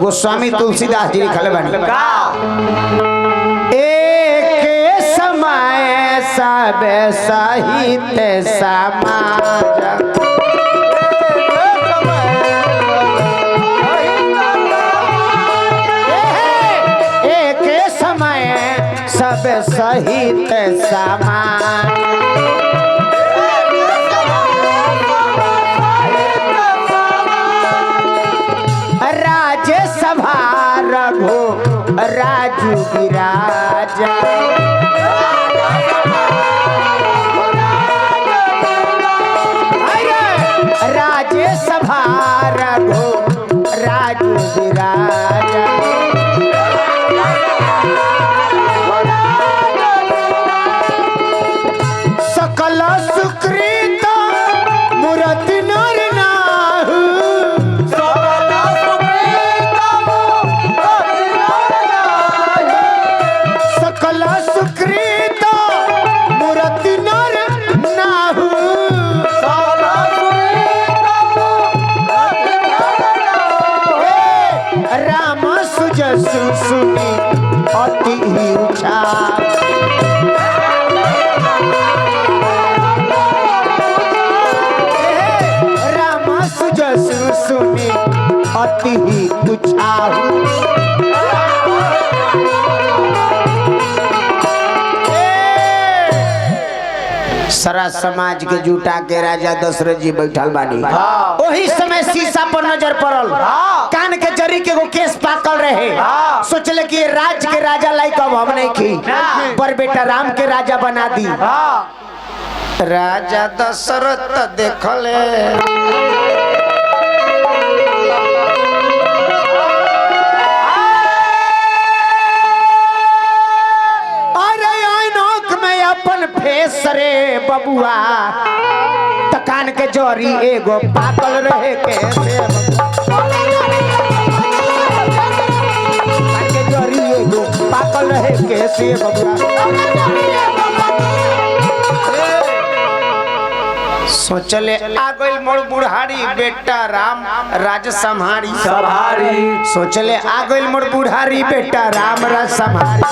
गोस्वामी तुलसीदास जी लिखल बानी एक समय सब साहित्य समाज एक समय सब साहित्य समाज राज्यसभा रघु राजू विराजा राज्यसभा रघु राजू विराजा सकल सुकृत मूर्ति नर नाहु सकल सुकृत मूर्ति नर नाहु राम सुजसु सुनी अति ऊंचा राम सुजसु सुनी अति ऊंचा सारा समाज के जुटा के राजा दशरथ जी बैठल बानी वही समय शीशा पर नजर पड़ल कान के जरी के वो केस पाकल रहे सोचले कि राज के राजा लाइक अब हम नहीं की पर बेटा राम के राजा बना दी राजा दशरथ देखले अपन फेस रे बबुआ तकान के जोरी एगो पाकल रहे कैसे के जोरी एगो पाकल रहे कैसे बबुआ सोचले आ गइल मोर बुढ़ारी बेटा राम राज संहारी सोचले आ गइल मोर बुढ़ारी बेटा राम राज संहारी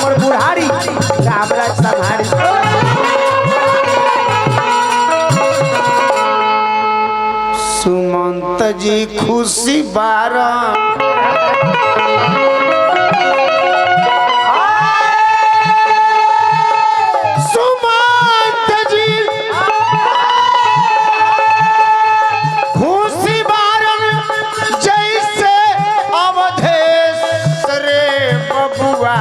मोर बुढ़ारी राम राज संहारी सुमंत जी खुशी बारा सुमंत जी खुशी बारन जैसे अवधेश रे बबुआ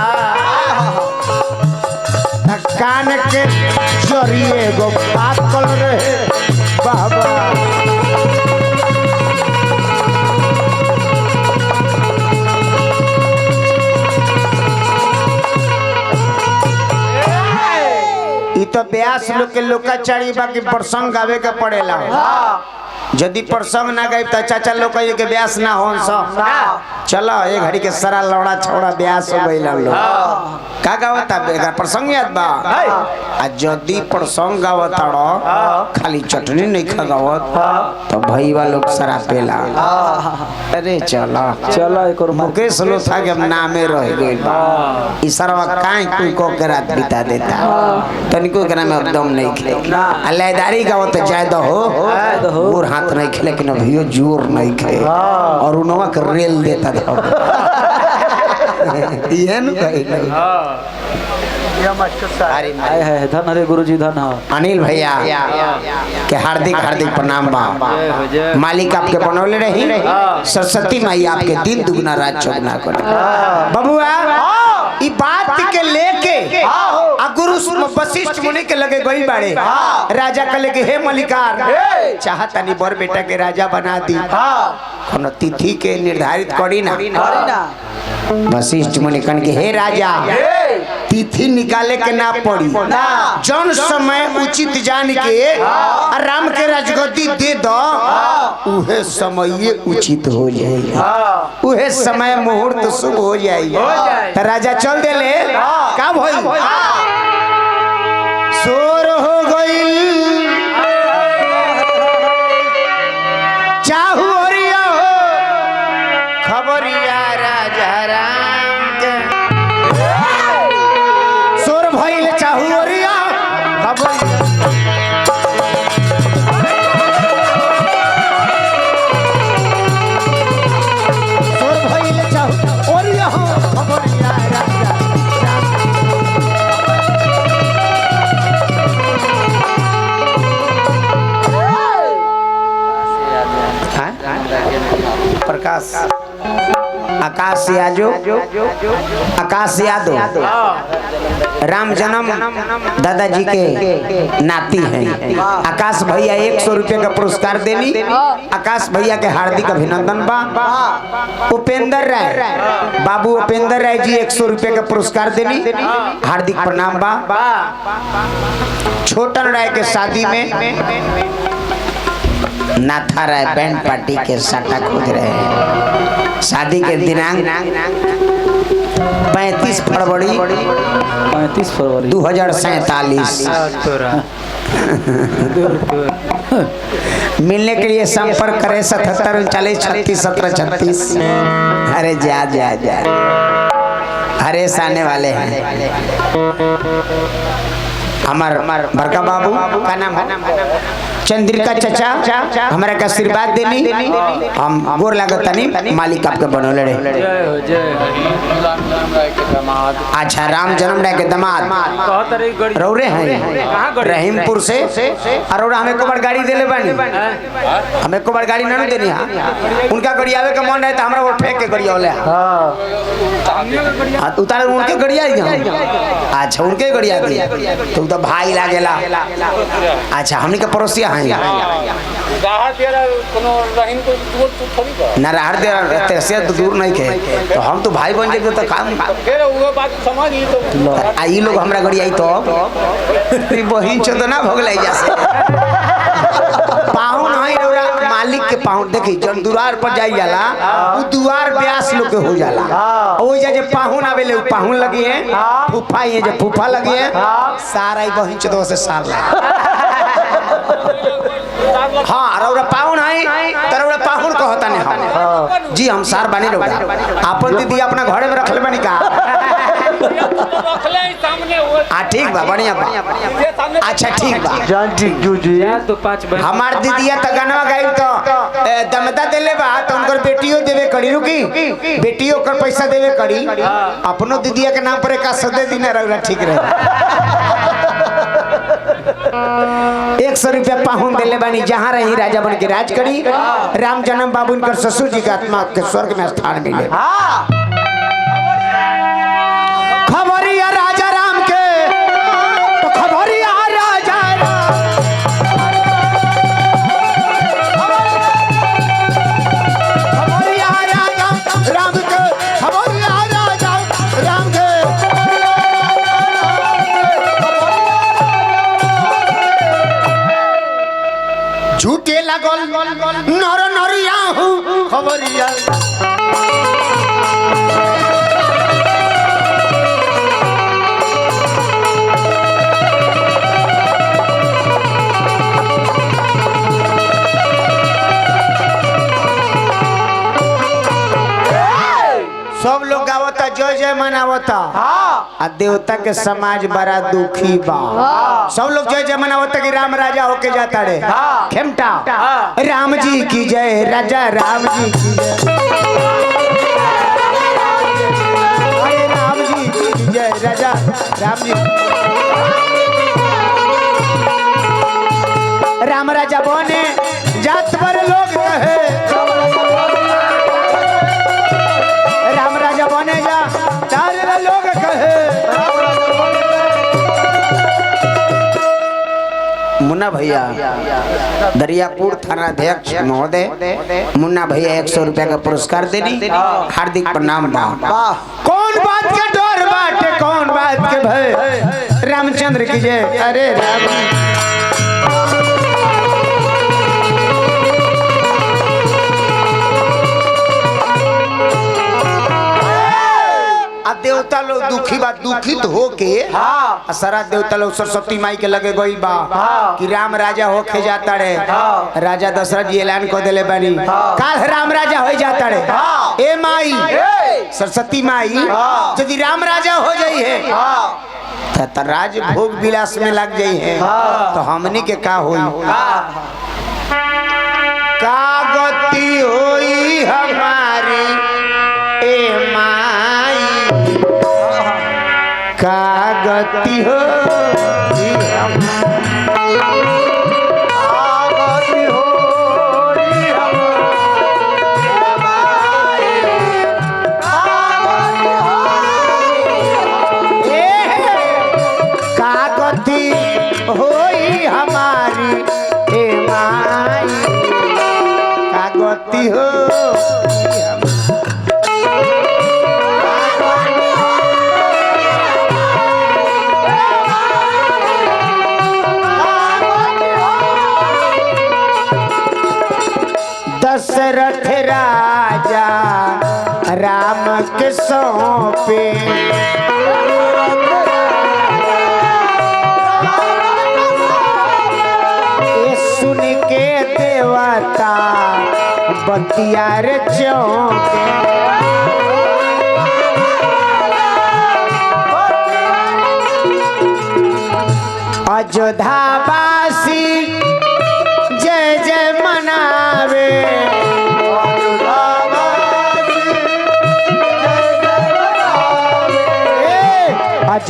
कान के जरिए गो पाकल रहे बाबा ई तो ब्यास लोग के लोकाचारी बाकी प्रसंग गावे के पड़ेला यदि प्रसंग ना गाई तो चाचा लोग कहिए के ब्यास ना हो चलो ये घड़ी के सारा लौड़ा छौड़ा ब्यास हो गइल लोग का गावता बेगा प्रसंग याद बा आ यदि प्रसंग गावता खाली चटनी नहीं खा गावत तो भईवा लोग सारा पेला अरे चलो चलो एक और मुकेश लोग था के नामे रह गइल बा ई सरवा काई कोई को के रात बिता देता तनिको के नाम एकदम नहीं खे अल्लाहदारी गावत जायद हो और हाथ नहीं खेले कि अभियो जोर नहीं खे और उनवा के रेल देता था ये न धन हरे गुरुजी धन अनिल भैया के हार्दिक हार्दिक प्रणाम बा मालिक आपके बनौले रही सरस्वती माई आपके दिन दुगना रात चौगुना करे बबुआ ई बात के लेके आ गुरु वशिष्ठ मुनि के लगे गई बाड़े राजा कले के हे मलिकार चाहता नहीं बर बेटा के राजा बना दी कोनो तिथि के निर्धारित करी ना वशिष्ठ मुनि कन के हे राजा तिथि निकाले के ना पड़ी जौन समय उचित जान के राम के राजगद्दी दे दो उहे समय उचित हो जाए उहे समय मुहूर्त शुभ हो जाए राजा चल दे ले का भई सोर हो गई चाहू ओरिया हो खबरिया राजा राम के सोर भइल चाहू ओरिया खबरिया सोर भइल चाहू ओरिया हो खबरिया राजा राम प्रकाश आकाश यादव राम जन्म दादाजी के नाती हैं। आकाश भैया 100 रुपये का पुरस्कार देनी। आकाश भैया के हार्दिक अभिनंदन बा। उपेंद्र राय बाबू उपेंद्र राय जी 100 रुपये का पुरस्कार देनी। हार्दिक प्रणाम बा। छोटन राय के शादी में नाथा राय बैंड पार्टी के साटा खोज रहे हैं। शादी के दिनांक 35 फरवरी 2047। मिलने के लिए संपर्क करें 77 39 36 17 36। अरे जा अरे आने वाले हैं। हमार बड़का बाबू का नाम है चंद्रिका चचा हमारा का आशीर्वाद देनी। हम गोर लागत नहीं मालिक आपके बनौले रहे। अच्छा राम जन्म राय के दामाद रौरे हैं रहीमपुर से। और हमें को बार गाड़ी देले बानी। हमें को बार गाड़ी नहीं देनी। उनका गाड़ी आवे का मन है तो हमरा वो फेंक के गाड़ी वाले उतारे उनके गाड़ी आई। अच्छा उनके गाड़ी आ गई तो भाई लागेला। अच्छा हमनी के पड़ोसिया हैं ना राहर दे से दूर नहीं के तो हम तो भाई बन जाए तो काम आई लोग हमरा गाड़ी आई तो बहिन तो ना भोगल जैसे पाहुन है मालिक के पाहुन देखी जब दुआर पर जाई जाला उ दुआर ब्यास लोग के हो जाला। ओ जे पाहुन आवेले पाहुन लगी है फूफा ये जे फूफा लगी है सारा बहिन चो से सार ला। हाँ रौरा पाहुन है तरौरा पाहुन कहता नहीं हम जी हम सार बानी लोग अपन दीदी अपना घर में रखले बानी का। ठीक बा बढ़िया बा। अच्छा ठीक बा हमार दीदिया तो गनवा गई तो दमदा देले बा तो उनकर बेटियों देवे करी रुकी बेटियों कर पैसा देवे करी अपनो दीदिया के नाम पर एक सदे दिन रौरा ठीक रहे। 100 रुपया पाहुन दिले बानी जहाँ रही राजा बन के राज करी। राम जन्म बाबू इनकर ससुर जी का आत्मा के स्वर्ग में स्थान मिले। खबरिया राजा राम के तो खबरिया राजा खबरिया राजा राम के खबरिया राजा राम के झूठे लगल नर नरिया हूँ खबरिया सब लोग गावता जय जय मनावता। आ देवता के समाज बड़ा दुखी बा। सब लोग जय जय मनावता कि राम राजा होके जाता रे खेमटा राम जी की जय राजा राम जी की जय राम जी की जय राजा राम जी। राम राजा बने जात पर लोग कहे राम राजा बने जा तारे लोग कहे। मुन्ना भैया दरियापुर थाना अध्यक्ष महोदय मुन्ना भैया 100 रुपया का पुरस्कार देनी। हार्दिक प्रणाम बा। कौन बात के डर बाटे कौन बात के भय रामचंद्र की जय। अरे राम देवता लोग दुखी बा दुखित हो के सारा देवता लोग सरस्वती माई के लगे गई बा कि राम राजा होके जाता रे। राजा दशरथ जी ऐलान कर देले बानी काल राम राजा हो जाता रे। ए माई सरस्वती माई यदि राम राजा हो जाई है तो राज भोग विलास में लग जाई है तो हमनी के का होई का गति होई हमारी ए माई का गति होई होई हमारी ए माई का गति हो दशरथ राजा राम के सौंपे सुन के देवता बतियार चौके अयोध्यावासी जय जय मनावे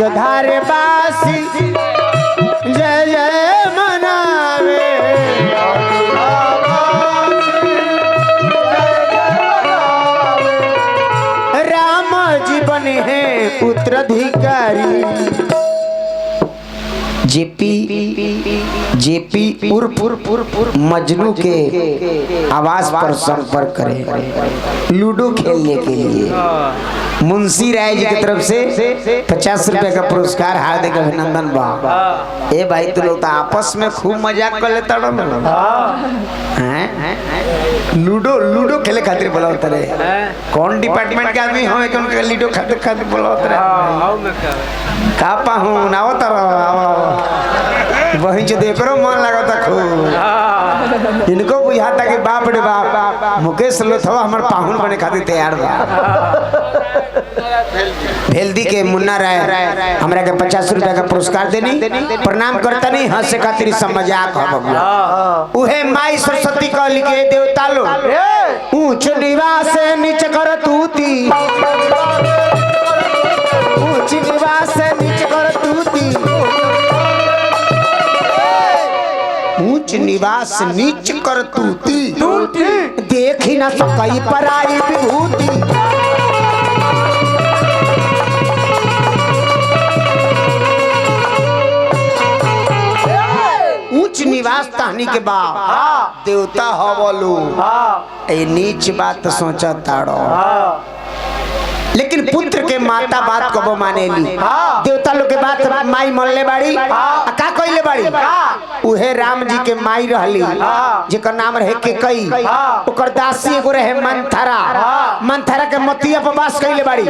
अयोध्यावासी जय जय मनावे राम जीवन है उत्तराधिकारी जेपी उर्फ मजनू के आवाज पर संपर्क करें लूडो खेलने के लिए। मुंशी राय जी की तरफ से 50 रुपए का पुरस्कार हार्दिक अभिनंदन बा। ए भाई तू लोग आपस में खूब मजाक कर लेता लूडो खेले खातिर बोला रे। कौन डिपार्टमेंट के आदमी हो लूडो खातिर बोला का पाहू ना वही जो देख रहा मन लगा था खूब इनको बुझाता कि बाप रे बाप मुकेश लोथवा हमारे पाहुन बने खातिर तैयार बा। भेल्दी के मुन्ना राय हमरा के 50 रुपया का पुरस्कार देनी प्रणाम करता नहीं हंसे खातिर सब मजाक हो बबुआ। उहे माई सरस्वती कहली के देवता लोग ऊंच निवास नीच कर तूती ऊंच निवास नीच कर तूती ऊंच निवास नीच कर तूती देखी न सकई पराई विभूति। ऊंच निवास तहनी के बाप देवता हवलू ए नीच बात सोचा ताड़ो लेकिन पुत्र के माता बात कबो मानेली देवता लोग के बात माई मनले बाड़ी का कइले बाड़ी उहे राम जी के माई रहली जेकर नाम रहे के कई ओकर दासी एगो रहे मंथरा के मतिया पर वास कइले बाड़ी।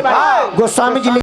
गोस्वामी जी